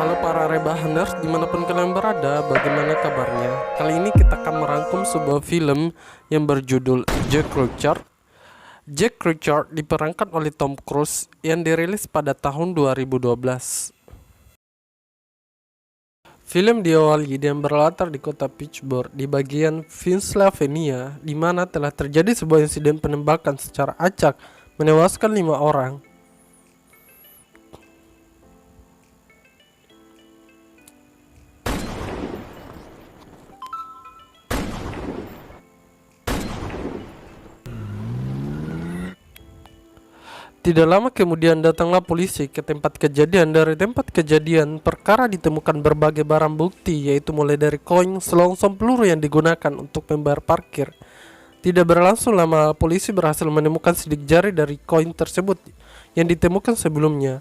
Halo para rebahaners dimanapun kalian berada, bagaimana kabarnya? Kali ini kita akan merangkum sebuah film yang berjudul Jack Reacher. Jack Reacher diperankan oleh Tom Cruise yang dirilis pada tahun 2012. Film diawali dan berlatar di kota Pittsburgh di bagian Pennsylvania, di mana telah terjadi sebuah insiden penembakan secara acak menewaskan 5 orang. Tidak lama kemudian datanglah polisi ke tempat kejadian. Dari tempat kejadian perkara ditemukan berbagai barang bukti, yaitu mulai dari koin, selongsong peluru yang digunakan untuk membayar parkir. Tidak berlangsung lama, polisi berhasil menemukan sidik jari dari koin tersebut yang ditemukan sebelumnya,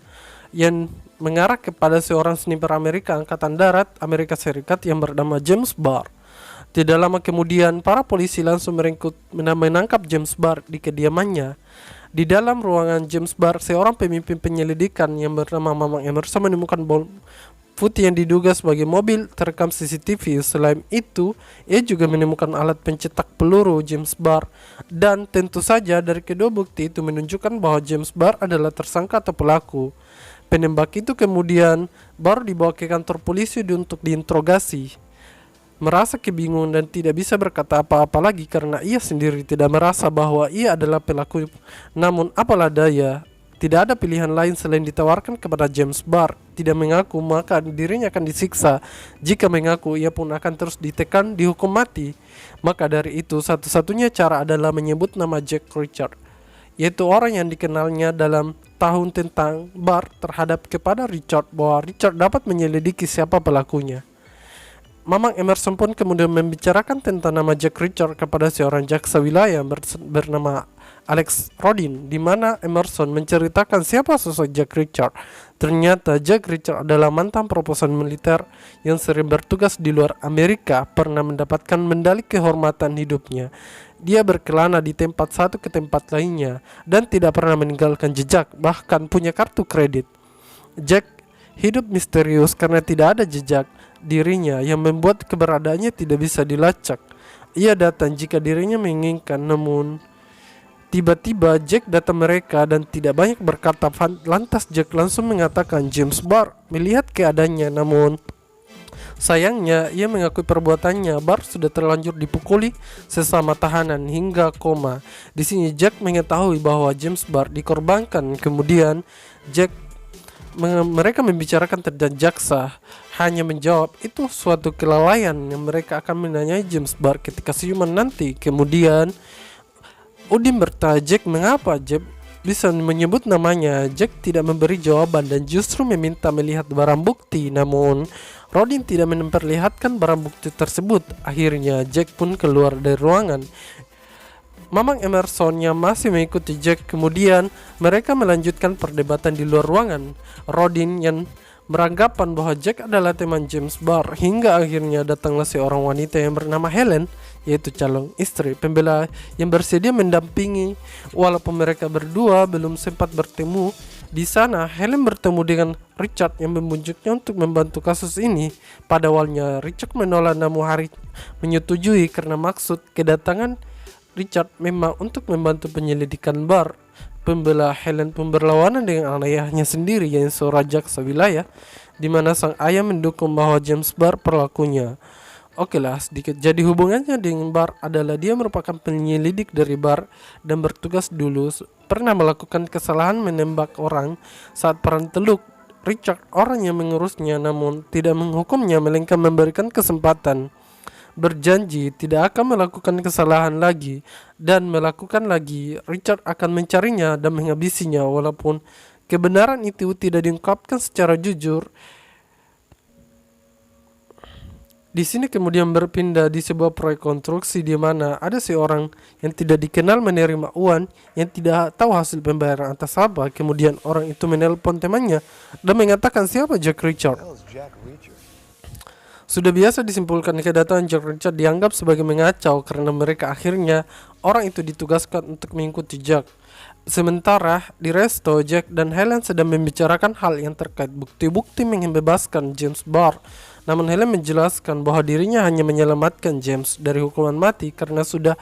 yang mengarah kepada seorang sniper Amerika Angkatan Darat Amerika Serikat yang bernama James Barr. Tidak lama kemudian, para polisi langsung menangkap James Barr di kediamannya. Di dalam ruangan James Barr, seorang pemimpin penyelidikan yang bernama Mamang Emerson menemukan bom putih yang diduga sebagai mobil terekam CCTV. Selain itu, ia juga menemukan alat pencetak peluru James Barr, dan tentu saja dari kedua bukti itu menunjukkan bahwa James Barr adalah tersangka atau pelaku. Penembak itu kemudian baru dibawa ke kantor polisi untuk diinterogasi. Merasa kebingungan dan tidak bisa berkata apa-apa lagi karena ia sendiri tidak merasa bahwa ia adalah pelaku. Namun apalah daya, tidak ada pilihan lain selain ditawarkan kepada James Barr. Tidak mengaku maka dirinya akan disiksa. Jika mengaku ia pun akan terus ditekan, dihukum mati. Maka dari itu satu-satunya cara adalah menyebut nama Jack Reacher, yaitu orang yang dikenalnya dalam tahun tentang Barr terhadap kepada Richard, bahwa Richard dapat menyelidiki siapa pelakunya. Mamang Emerson pun kemudian membicarakan tentang nama Jack Reacher kepada seorang jaksa wilayah bernama Alex Rodin, di mana Emerson menceritakan siapa sosok Jack Reacher. Ternyata Jack Reacher adalah mantan proposan militer yang sering bertugas di luar Amerika, pernah mendapatkan medali kehormatan hidupnya. Dia berkelana di tempat satu ke tempat lainnya dan tidak pernah meninggalkan jejak, bahkan punya kartu kredit. Jack hidup misterius karena tidak ada jejak dirinya yang membuat keberadaannya tidak bisa dilacak. Ia datang jika dirinya menginginkan, namun tiba-tiba Jack datang mereka dan tidak banyak berkata. Lantas Jack langsung mengatakan James Barr melihat keadaannya, namun sayangnya ia mengakui perbuatannya. Barr sudah terlanjur dipukuli sesama tahanan hingga koma. Di sini Jack mengetahui bahwa James Barr dikorbankan. Kemudian mereka membicarakan tentang jaksa, hanya menjawab itu suatu kelalaian yang mereka akan menanyai James Barr ketika siuman nanti. Kemudian Udin bertanya Jack mengapa Jack bisa menyebut namanya. Jack tidak memberi jawaban dan justru meminta melihat barang bukti, namun Rodin tidak memperlihatkan barang bukti tersebut. Akhirnya Jack pun keluar dari ruangan. Mamang Emerson yang masih mengikuti Jack. Kemudian mereka melanjutkan perdebatan di luar ruangan. Rodin yang beranggapan bahwa Jack adalah teman James Barr, hingga akhirnya datanglah seorang wanita yang bernama Helen, yaitu calon istri pembela yang bersedia mendampingi. Walaupun mereka berdua belum sempat bertemu di sana, Helen bertemu dengan Richard yang membujuknya untuk membantu kasus ini. Pada awalnya Richard menolak, namun Harry menyetujui karena maksud kedatangan Richard memang untuk membantu penyelidikan Barr. Pembela Helen pun berlawanan dengan ayahnya sendiri yang seorang jaksa wilayah, di mana sang ayah mendukung bahwa James Barr pelakunya. Oke lah, sedikit. Jadi hubungannya dengan Barr adalah dia merupakan penyelidik dari Barr dan bertugas dulu pernah melakukan kesalahan menembak orang saat perang Teluk. Richard orang yang mengurusnya, namun tidak menghukumnya melainkan memberikan kesempatan. Berjanji tidak akan melakukan kesalahan lagi dan melakukan lagi. Richard akan mencarinya dan menghabisinya. Walaupun kebenaran itu tidak diungkapkan secara jujur. Di sini kemudian berpindah di sebuah proyek konstruksi di mana ada seorang yang tidak dikenal menerima uang yang tidak tahu hasil pembayaran atas apa. Kemudian orang itu menelpon temannya dan mengatakan siapa Jack Reacher. Sudah biasa disimpulkan kedatangan Jack Reacher dianggap sebagai mengacau karena mereka akhirnya orang itu ditugaskan untuk mengikuti Jack. Sementara di resto, Jack dan Helen sedang membicarakan hal yang terkait bukti-bukti membebaskan James Barr. Namun Helen menjelaskan bahwa dirinya hanya menyelamatkan James dari hukuman mati karena sudah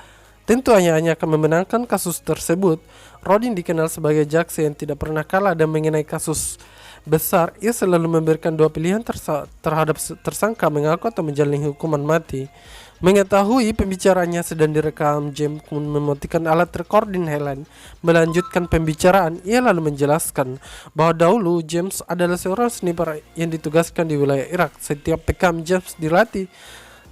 tentu hanya akan memenangkan kasus tersebut. Rodin dikenal sebagai jaksa yang tidak pernah kalah dan mengenai kasus besar, ia selalu memberikan dua pilihan terhadap tersangka mengaku atau menjalani hukuman mati. Mengetahui pembicaraannya sedang direkam, James mematikan alat recording Helen. Melanjutkan pembicaraan, ia lalu menjelaskan bahwa dahulu James adalah seorang sniper yang ditugaskan di wilayah Irak. Setiap pekan James dilatih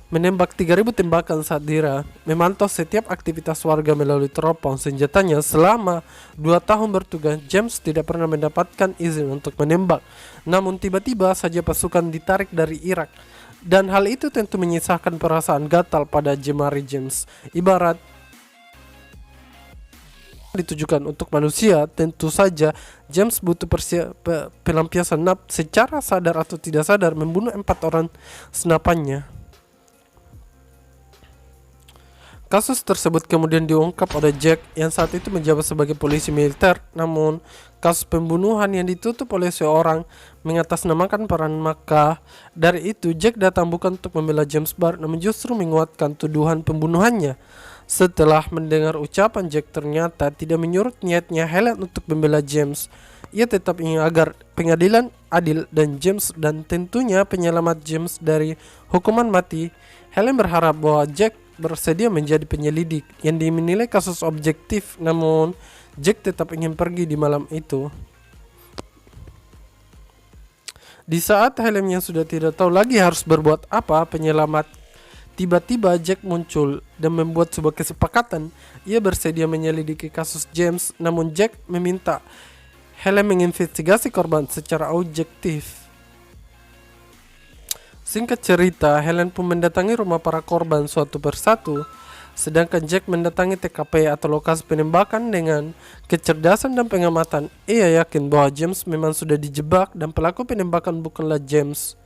menembak 3.000 tembakan saat dira, memantau setiap aktivitas warga melalui teropong senjatanya. Selama 2 tahun bertugas, James tidak pernah mendapatkan izin untuk menembak. Namun tiba-tiba saja pasukan ditarik dari Irak. Dan hal itu tentu menyisakan perasaan gatal pada jemari James. Ibarat ditujukan untuk manusia, tentu saja James butuh pelampiasan secara sadar atau tidak sadar membunuh 4 orang senapannya. Kasus tersebut kemudian diungkap oleh Jack yang saat itu menjabat sebagai polisi militer. Namun kasus pembunuhan yang ditutup oleh seorang mengatasnamakan peran Maka. Dari itu Jack datang bukan untuk membela James Barr, namun justru menguatkan tuduhan pembunuhannya. Setelah mendengar ucapan Jack ternyata tidak menyurut niatnya Helen untuk membela James. Ia tetap ingin agar pengadilan adil dan James dan tentunya penyelamat James dari hukuman mati. Helen berharap bahwa Jack bersedia menjadi penyelidik yang dinilai kasus objektif, namun Jack tetap ingin pergi di malam itu. Di saat Helen yang sudah tidak tahu lagi harus berbuat apa, penyelamat tiba-tiba Jack muncul dan membuat sebuah kesepakatan. Ia bersedia menyelidiki kasus James, namun Jack meminta Helen menginvestigasi korban secara objektif. Singkat cerita, Helen pun mendatangi rumah para korban suatu persatu, sedangkan Jack mendatangi TKP atau lokasi penembakan dengan kecerdasan dan pengamatan. Ia yakin bahwa James memang sudah dijebak dan pelaku penembakan bukanlah James.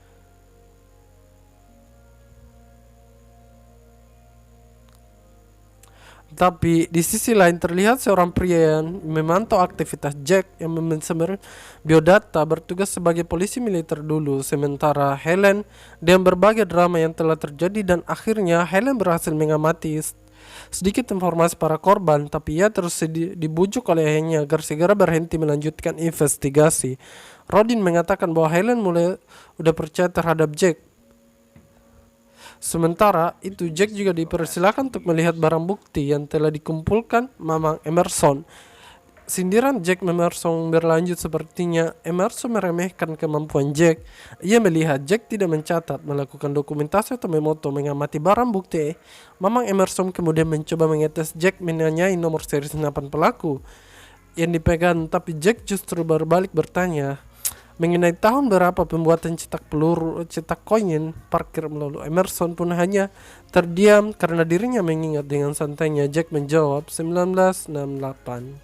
Tapi di sisi lain terlihat seorang pria yang memantau aktivitas Jack yang membenarkan biodata bertugas sebagai polisi militer dulu. Sementara Helen dengan berbagai drama yang telah terjadi dan akhirnya Helen berhasil mengamati sedikit informasi para korban, tapi ia terus dibujuk oleh ayahnya agar segera berhenti melanjutkan investigasi. Rodin mengatakan bahwa Helen mulai udah percaya terhadap Jack. Sementara itu Jack juga dipersilakan untuk melihat barang bukti yang telah dikumpulkan Mamang Emerson. Sindiran Jack Emerson berlanjut sepertinya Emerson meremehkan kemampuan Jack. Ia melihat Jack tidak mencatat, melakukan dokumentasi atau memoto, mengamati barang bukti. Mamang Emerson kemudian mencoba mengetes Jack, menanyai nomor seri senapan pelaku yang dipegang, tapi Jack justru berbalik bertanya mengenai tahun berapa pembuatan cetak koin parkir melalui. Emerson pun hanya terdiam karena dirinya mengingat. Dengan santainya Jack menjawab 1968.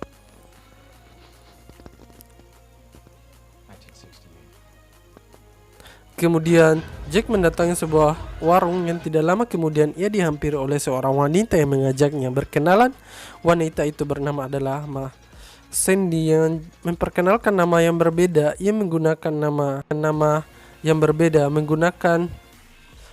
Kemudian Jack mendatangi sebuah warung yang tidak lama kemudian ia dihampiri oleh seorang wanita yang mengajaknya berkenalan. Wanita itu bernama adalah Sandy yang memperkenalkan nama yang berbeda. Ia menggunakan nama yang berbeda, menggunakan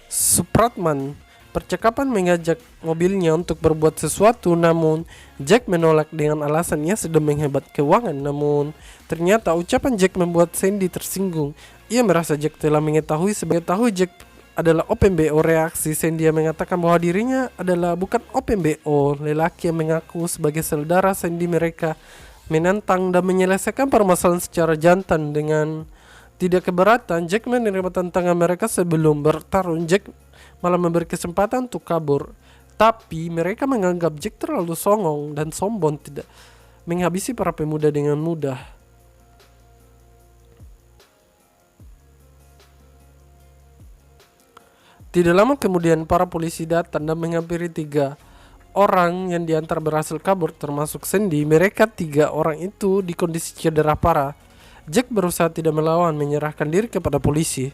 Supratman. Percakapan mengajak mobilnya untuk berbuat sesuatu, namun Jack menolak dengan alasan ia sedang menghemat keuangan. Namun ternyata ucapan Jack membuat Sandy tersinggung. Ia merasa Jack telah mengetahui Jack adalah Open BO. Reaksi Sandy yang mengatakan bahwa dirinya adalah bukan Open BO. Lelaki yang mengaku sebagai saudara Sandy mereka menantang dan menyelesaikan permasalahan secara jantan. Dengan tidak keberatan, Jack menerima tantangan mereka. Sebelum bertarung, Jack malah memberi kesempatan untuk kabur, tapi mereka menganggap Jack terlalu songong dan sombong, tidak menghabisi para pemuda dengan mudah. Tidak lama kemudian para polisi datang dan menghampiri 3 orang yang diantar berhasil kabur, termasuk Sandy. Mereka 3 orang itu di kondisi cedera parah. Jack berusaha tidak melawan, menyerahkan diri kepada polisi.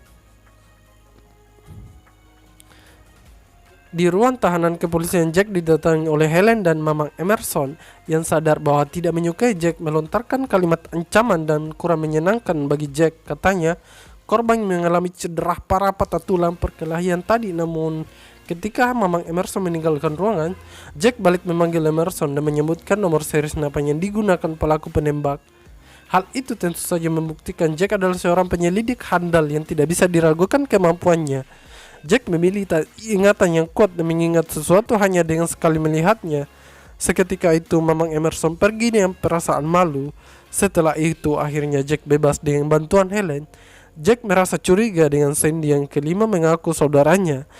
Di ruang tahanan kepolisian, Jack didatangi oleh Helen dan Mamang Emerson yang sadar bahwa tidak menyukai Jack melontarkan kalimat ancaman dan kurang menyenangkan bagi Jack. Katanya, korban mengalami cedera parah patah tulang perkelahian tadi, namun ketika Mamang Emerson meninggalkan ruangan, Jack balik memanggil Emerson dan menyebutkan nomor seri senapan yang digunakan pelaku penembak. Hal itu tentu saja membuktikan Jack adalah seorang penyelidik handal yang tidak bisa diragukan kemampuannya. Jack memilih ingatan yang kuat dan mengingat sesuatu hanya dengan sekali melihatnya. Seketika itu Mamang Emerson pergi dengan perasaan malu. Setelah itu akhirnya Jack bebas dengan bantuan Helen. Jack merasa curiga dengan Sandy yang kelima mengaku saudaranya.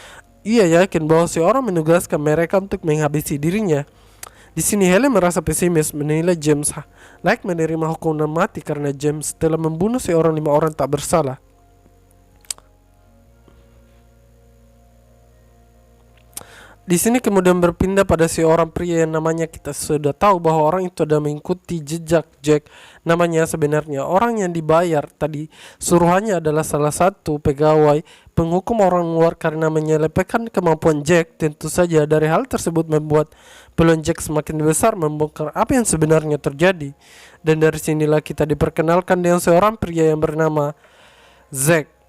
Ia yakin bahwa seorang menugaskan mereka untuk menghabisi dirinya. Di sini Helen merasa pesimis, menilai James layak menerima hukuman mati karena James telah membunuh seorang 5 orang tak bersalah. Di sini kemudian berpindah pada seorang pria yang namanya kita sudah tahu bahwa orang itu ada mengikuti jejak Jack. Namanya sebenarnya orang yang dibayar tadi. Suruhannya adalah salah satu pegawai penghukum orang luar karena menyepelekan kemampuan Jack. Tentu saja dari hal tersebut membuat peluang Jack semakin besar membongkar apa yang sebenarnya terjadi. Dan dari sinilah kita diperkenalkan dengan seorang pria yang bernama Zack.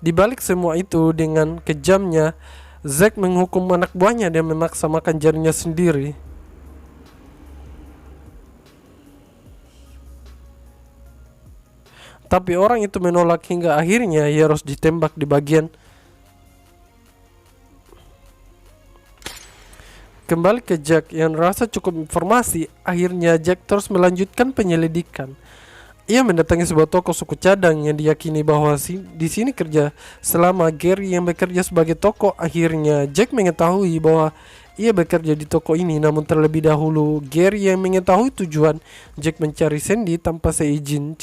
Di balik semua itu, dengan kejamnya, Zack menghukum anak buahnya dan memaksa makan jarinya sendiri. Tapi orang itu menolak hingga akhirnya ia harus ditembak di bagian. Kembali ke Jack yang rasa cukup informasi, akhirnya Jack terus melanjutkan penyelidikan. Ia mendatangi sebuah toko suku cadang yang diyakini bahwa di sini kerja selama Gary yang bekerja sebagai toko. Akhirnya Jack mengetahui bahwa ia bekerja di toko ini, namun terlebih dahulu Gary yang mengetahui tujuan Jack mencari Sandy tanpa seizin.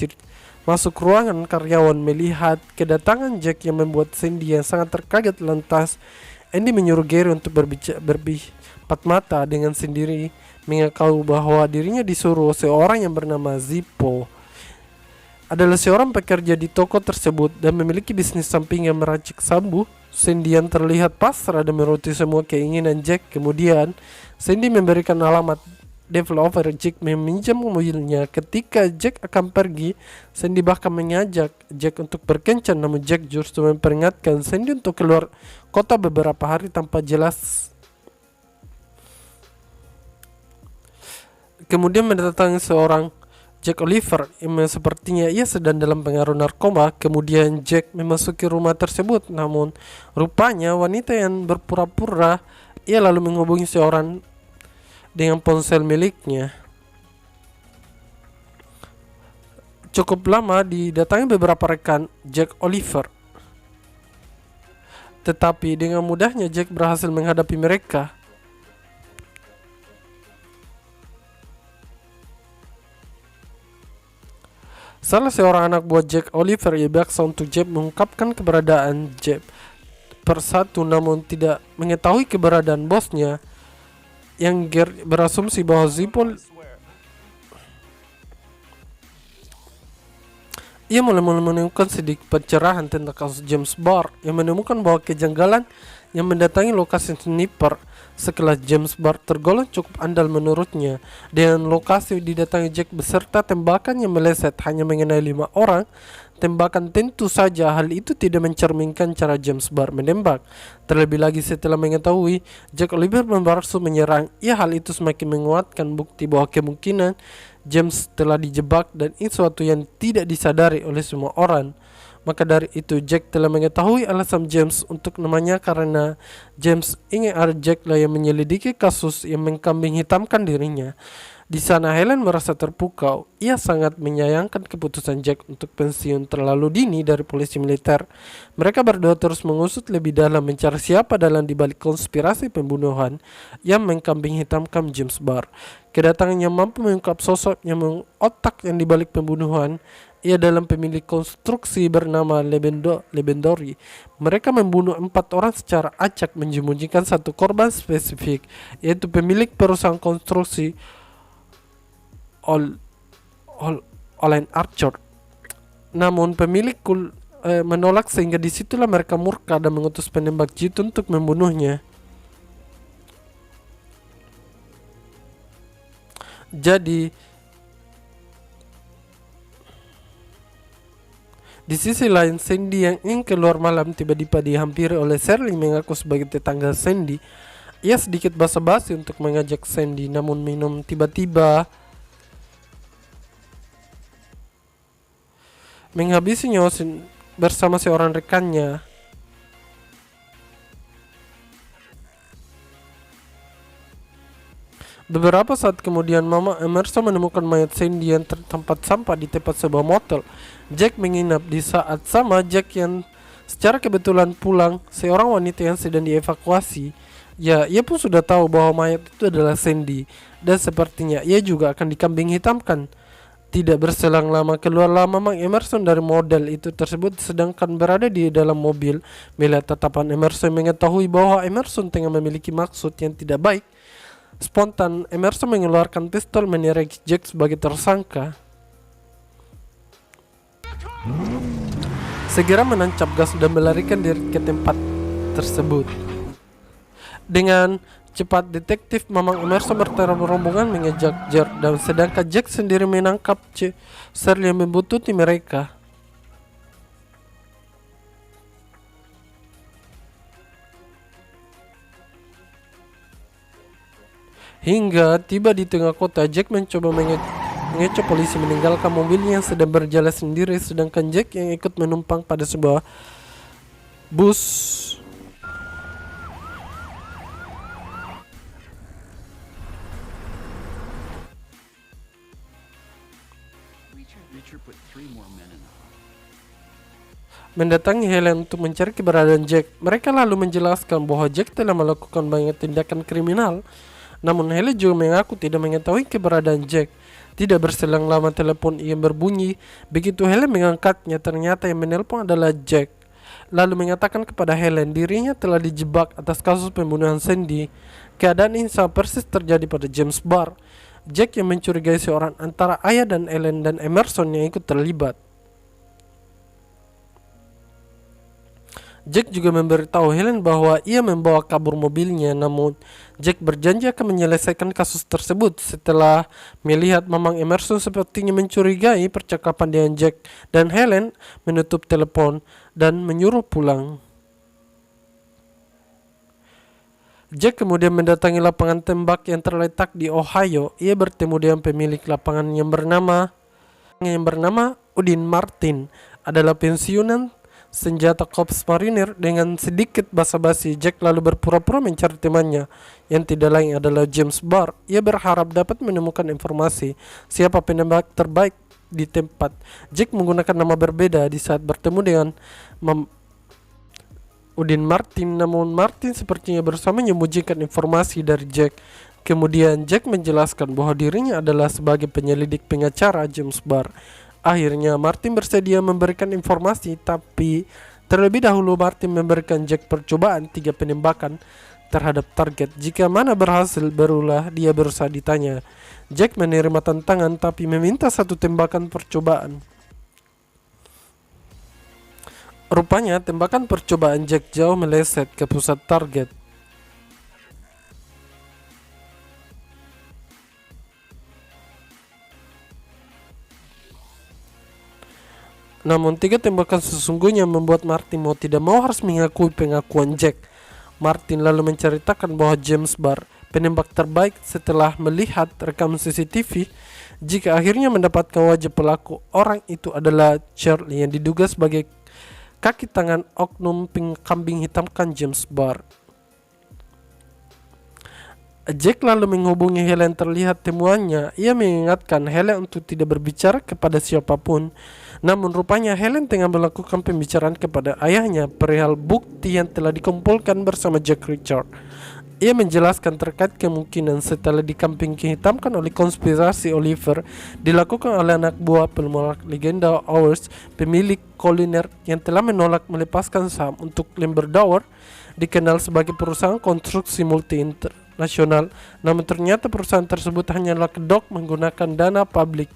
Masuk ruangan karyawan melihat kedatangan Jack yang membuat Sandy yang sangat terkaget. Lantas Andy menyuruh Gary untuk berbipat mata dengan sendiri, mengaku bahwa dirinya disuruh seorang yang bernama Zippo adalah seorang pekerja di toko tersebut dan memiliki bisnis samping yang meracik sabu. Sandy yang terlihat pasrah dan menuruti semua keinginan Jack. Kemudian Sandy memberikan alamat developer Jack meminjam mobilnya. Ketika Jack akan pergi, Sandy bahkan mengajak Jack untuk berkencan, namun Jack justru memperingatkan Sandy untuk keluar kota beberapa hari tanpa jelas. Kemudian mendatangi seorang Jack Oliver yang sepertinya ia sedang dalam pengaruh narkoba. Kemudian Jack memasuki rumah tersebut, namun rupanya wanita yang berpura-pura. Ia lalu menghubungi seorang dengan ponsel miliknya. Cukup lama didatangi beberapa rekan Jack Oliver, tetapi dengan mudahnya Jack berhasil menghadapi mereka. Salah seorang anak buah Jack Oliver ia berusaha untuk Jack mengungkapkan keberadaan Jack persatu, namun tidak mengetahui keberadaan bosnya yang berasumsi bahwa Zippo. Ia mulai menemukan sedikit pencerahan tentang kasus James Barr yang menemukan bahwa kejanggalan yang mendatangi lokasi sniper sekelas James Barr tergolong cukup andal menurutnya. Dengan lokasi didatangi Jack beserta tembakan yang meleset hanya mengenai 5 orang tembakan, tentu saja hal itu tidak mencerminkan cara James Barr menembak. Terlebih lagi setelah mengetahui Jack Oliver membarsum menyerang, hal itu semakin menguatkan bukti bahwa kemungkinan James telah dijebak dan itu suatu yang tidak disadari oleh semua orang. Maka dari itu Jack telah mengetahui alasan James untuk namanya, karena James ingin ada Jack lah yang menyelidiki kasus yang mengkambing hitamkan dirinya. Di sana Helen merasa terpukau. Ia sangat menyayangkan keputusan Jack untuk pensiun terlalu dini dari polisi militer. Mereka berdua terus mengusut lebih dalam mencari siapa dalam dibalik konspirasi pembunuhan yang mengkambing hitamkan James Barr. Kedatangannya mampu mengungkap sosok yang otak yang dibalik pembunuhan. Ia dalam pemilik konstruksi bernama Lebendori. Mereka membunuh 4 orang secara acak, menyembunyikan satu korban spesifik, yaitu pemilik perusahaan konstruksi Olin Archer. Namun pemilik menolak sehingga disitulah mereka murka dan mengutus penembak jitu untuk membunuhnya. Jadi di sisi lain, Sandy yang ingin keluar malam tiba-tiba dihampiri oleh Shirley mengaku sebagai tetangga Sandy. Ia sedikit basa-basi untuk mengajak Sandy, namun minum tiba-tiba menghabisi nyawa bersama seorang rekannya. Beberapa saat kemudian, Mama Emerson menemukan mayat Sandy yang tertempat sampah di tempat sebuah motel. Jack menginap di saat sama. Jack yang secara kebetulan pulang seorang wanita yang sedang dievakuasi. Ya, ia pun sudah tahu bahwa mayat itu adalah Sandy, dan sepertinya ia juga akan dikambing hitamkan. Tidak berselang lama, keluarlah Mama Emerson dari model itu tersebut, sedangkan berada di dalam mobil. Melihat tatapan Emerson, mengetahui bahwa Emerson tengah memiliki maksud yang tidak baik. Spontan, Emerson mengeluarkan pistol menyeret Jack sebagai tersangka. Segera menancap gas dan melarikan diri ke tempat tersebut. Dengan cepat, detektif Mamang Emerson berrombongan mengejar Jack, dan sedangkan Jack sendiri menangkap Shirley yang membuntuti mereka. Hingga tiba di tengah kota, Jack mencoba mengecoh polisi meninggalkan mobilnya yang sedang berjalan sendiri, sedangkan Jack yang ikut menumpang pada sebuah bus. Mendatangi Helen untuk mencari keberadaan Jack. Mereka lalu menjelaskan bahwa Jack telah melakukan banyak tindakan kriminal. Namun Helen juga mengaku tidak mengetahui keberadaan Jack. Tidak berselang lama, telepon ia berbunyi. Begitu Helen mengangkatnya, ternyata yang menelpon adalah Jack. Lalu mengatakan kepada Helen dirinya telah dijebak atas kasus pembunuhan Sandy. Keadaan ini sama persis terjadi pada James Barr. Jack yang mencurigai seorang antara ayah dan Helen dan Emerson yang ikut terlibat. Jack juga memberitahu Helen bahwa ia membawa kabur mobilnya, namun Jack berjanji akan menyelesaikan kasus tersebut setelah melihat Mamang Emerson sepertinya mencurigai percakapan dengan Jack, dan Helen menutup telepon dan menyuruh pulang. Jack kemudian mendatangi lapangan tembak yang terletak di Ohio. Ia bertemu dengan pemilik lapangan yang bernama Udin Martin, adalah pensiunan senjata korps marinir. Dengan sedikit basa-basi, Jack lalu berpura-pura mencari temannya yang tidak lain adalah James Barr. Ia berharap dapat menemukan informasi siapa penembak terbaik di tempat. Jack menggunakan nama berbeda di saat bertemu dengan Udin Martin, namun Martin sepertinya berusaha menyembunyikan informasi dari Jack. Kemudian Jack menjelaskan bahwa dirinya adalah sebagai penyelidik pengacara James Barr. Akhirnya Martin bersedia memberikan informasi, tapi terlebih dahulu Martin memberikan Jack percobaan 3 penembakan terhadap target. Jika mana berhasil, barulah dia berusaha ditanya. Jack menerima tantangan tapi meminta 1 tembakan percobaan. Rupanya tembakan percobaan Jack jauh meleset ke pusat target. Namun 3 tembakan sesungguhnya membuat Martin mau tidak mau harus mengakui pengakuan Jack. Martin lalu menceritakan bahwa James Barr penembak terbaik setelah melihat rekam CCTV. Jika akhirnya mendapatkan wajah pelaku, orang itu adalah Shirley yang diduga sebagai kaki tangan oknum kambing hitamkan James Barr. Jack lalu menghubungi Helen terlihat temuannya. Ia mengingatkan Helen untuk tidak berbicara kepada siapapun. Namun rupanya Helen tengah melakukan pembicaraan kepada ayahnya perihal bukti yang telah dikumpulkan bersama Jack Richard. Ia menjelaskan terkait kemungkinan setelah dikambing hitamkan oleh konspirasi Oliver dilakukan oleh anak buah pemulak legenda Owers, pemilik kuliner yang telah menolak melepaskan saham untuk Limberdower, dikenal sebagai perusahaan konstruksi multi nasional. Namun ternyata perusahaan tersebut hanyalah kedok menggunakan dana publik.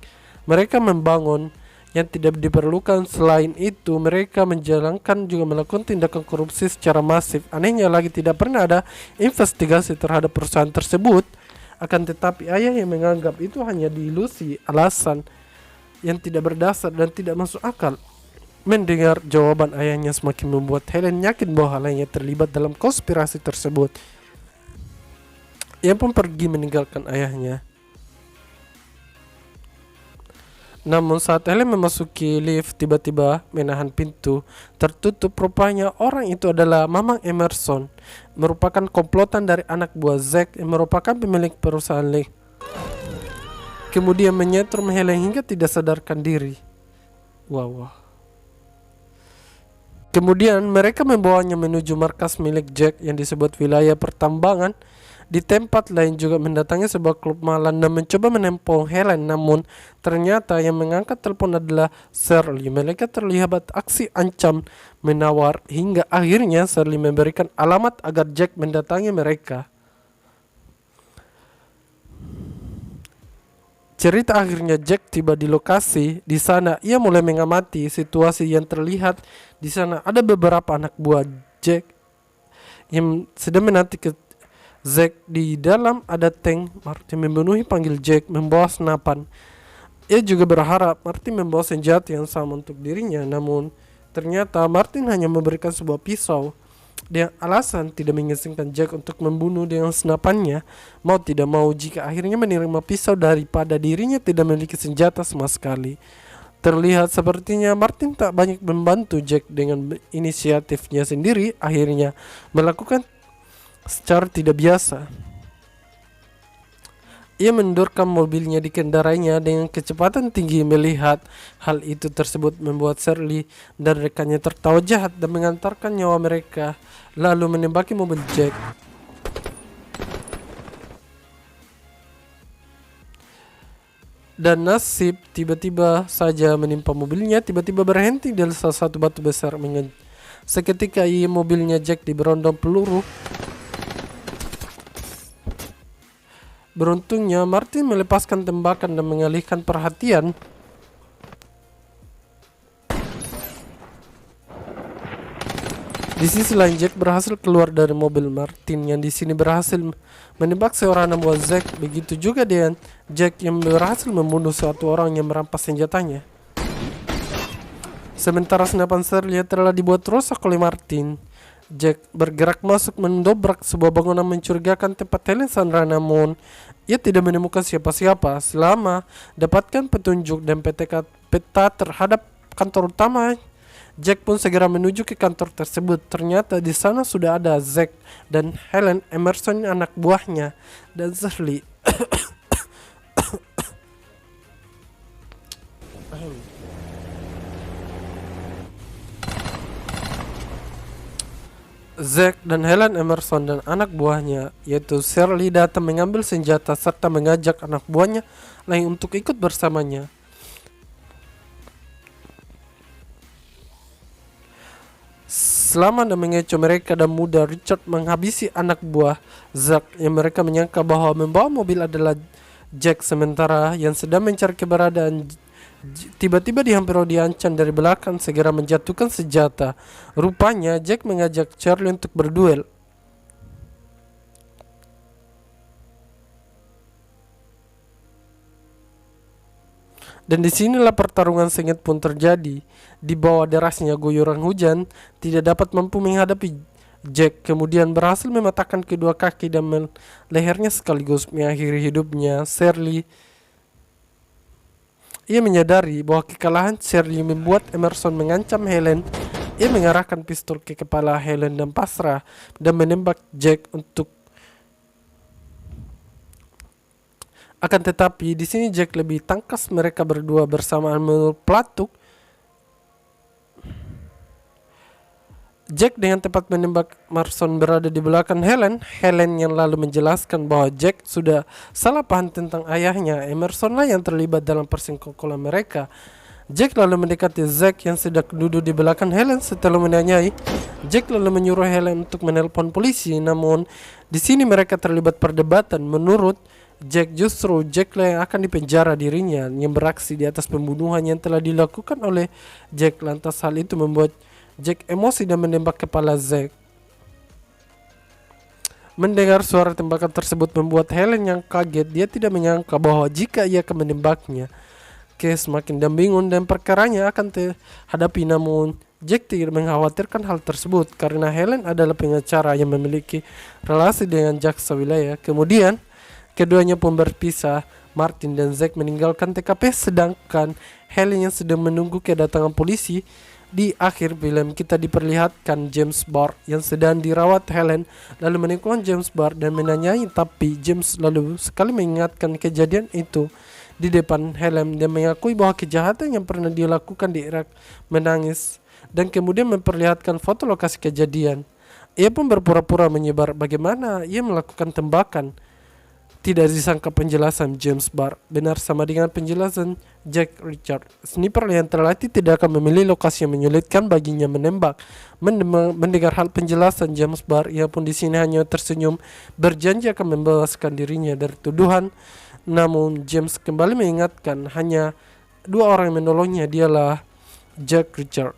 Mereka membangun yang tidak diperlukan. Selain itu, mereka menjalankan juga melakukan tindakan korupsi secara masif. Anehnya lagi, tidak pernah ada investigasi terhadap perusahaan tersebut. Akan tetapi ayah yang menganggap itu hanya diilusi, alasan yang tidak berdasar dan tidak masuk akal. Mendengar jawaban ayahnya semakin membuat Helen yakin bahwa ayahnya terlibat dalam konspirasi tersebut. Ia pun pergi meninggalkan ayahnya. Namun saat Helen memasuki lift, tiba-tiba menahan pintu tertutup. Rupanya orang itu adalah Mamang Emerson, merupakan komplotan dari anak buah Zack yang merupakan pemilik perusahaan lift. Kemudian menyetrum Helen hingga tidak sadarkan diri. Wow. Kemudian mereka membawanya menuju markas milik Jack yang disebut wilayah pertambangan. Di tempat lain juga mendatangi sebuah klub malam dan mencoba menempel Helen, namun ternyata yang mengangkat telepon adalah Shirley. Mereka terlibat aksi ancam menawar hingga akhirnya Shirley memberikan alamat agar Jack mendatangi mereka. Cerita akhirnya Jack tiba di lokasi. Di sana ia mulai mengamati situasi yang terlihat. Di sana ada beberapa anak buah Jack yang sedang menanti ke Zack. Di dalam ada tank. Martin memenuhi panggil Jack membawa senapan. Ia juga berharap Martin membawa senjata yang sama untuk dirinya, namun ternyata Martin hanya memberikan sebuah pisau. Dengan alasan tidak mengizinkan Jack untuk membunuh dengan senapannya. Mau tidak mau, jika akhirnya menerima pisau daripada dirinya tidak memiliki senjata sama sekali. Terlihat sepertinya Martin tak banyak membantu Jack dengan inisiatifnya sendiri. Akhirnya melakukan secara tidak biasa. Ia mendorkan mobilnya dikendarainya dengan kecepatan tinggi. Melihat hal itu tersebut membuat Shirley dan rekannya tertawa jahat dan mengantarkan nyawa mereka, lalu menembaki mobil Jack. Dan nasib tiba-tiba saja menimpa mobilnya. Tiba-tiba berhenti di salah satu batu besar. Seketika mobilnya Jack diberondong peluru. Beruntungnya Martin melepaskan tembakan dan mengalihkan perhatian. Di sisi lain, Jack berhasil keluar dari mobil. Martin yang di sini berhasil menembak seorang anak buah Zack. Begitu juga dengan Jack yang berhasil membunuh satu orang yang merampas senjatanya. Sementara senapan Shirley telah dibuat rusak oleh Martin. Jack bergerak masuk mendobrak sebuah bangunan mencurigakan tempat Helen Sandra, namun ia tidak menemukan siapa-siapa. Selama dapatkan petunjuk dan peta terhadap kantor utama, Jack pun segera menuju ke kantor tersebut. Ternyata di sana sudah ada Zack dan Helen Emerson, anak buahnya, dan Shirley. Zack dan Helen Emerson dan anak buahnya yaitu Shirley datang mengambil senjata serta mengajak anak buahnya lain untuk ikut bersamanya. Selama dan mengecoh mereka dan muda, Richard menghabisi anak buah Zack yang mereka menyangka bahwa membawa mobil adalah Jack, sementara yang sedang mencari keberadaan tiba-tiba dihampiri diancam dari belakang, segera menjatuhkan senjata. Rupanya Jack mengajak Charlie untuk berduel. Dan disinilah pertarungan sengit pun terjadi. Di bawah derasnya guyuran hujan, tidak dapat mampu menghadapi Jack, kemudian berhasil mematahkan kedua kaki dan lehernya sekaligus mengakhiri hidupnya. Shirley, ia menyadari bahwa kekalahan Shirley membuat Emerson mengancam Helen. Ia mengarahkan pistol ke kepala Helen dan pasrah dan menembak Jack untuk. Akan tetapi di sini Jack lebih tangkas. Mereka berdua bersamaan meletus. Jack dengan tepat menembak Emerson berada di belakang Helen. Helen yang lalu menjelaskan bahwa Jack sudah salah paham tentang ayahnya. Emerson lah yang terlibat dalam persenggolan mereka. Jack lalu mendekati Zack yang sedang duduk di belakang Helen. Setelah menanyai, Jack lalu menyuruh Helen untuk menelpon polisi. Namun di sini mereka terlibat perdebatan. Menurut Jack lah yang akan dipenjara dirinya yang beraksi di atas pembunuhan yang telah dilakukan oleh Jack. Lantas hal itu membuat Jack emosi dan menembak kepala Zack. Mendengar suara tembakan tersebut membuat Helen yang kaget. Dia tidak menyangka bahwa jika ia akan menembaknya, Case semakin dan bingung dan perkaranya akan terhadapi. Namun Jack tidak mengkhawatirkan hal tersebut karena Helen adalah pengacara yang memiliki relasi dengan jaksa wilayah. Kemudian keduanya pun berpisah. Martin dan Zack meninggalkan TKP sedangkan Helen yang sedang menunggu kedatangan polisi. Di akhir film kita diperlihatkan James Bard yang sedang dirawat Helen lalu menemukan James Bard dan menanyai, tapi James lalu sekali mengingatkan kejadian itu di depan Helen dan mengakui bahwa kejahatan yang pernah dilakukan di Irak, menangis dan kemudian memperlihatkan foto lokasi kejadian. Ia pun berpura-pura menyebar bagaimana ia melakukan tembakan. Tidak disangka penjelasan James Bard benar sama dengan penjelasan Jack Reacher. Sniper yang terlatih tidak akan memilih lokasi yang menyulitkan baginya menembak. Mendengar hal penjelasan James Bard, ia pun di sini hanya tersenyum, berjanji akan membebaskan dirinya dari tuduhan. Namun James kembali mengingatkan hanya dua orang yang menolongnya, dialah Jack Reacher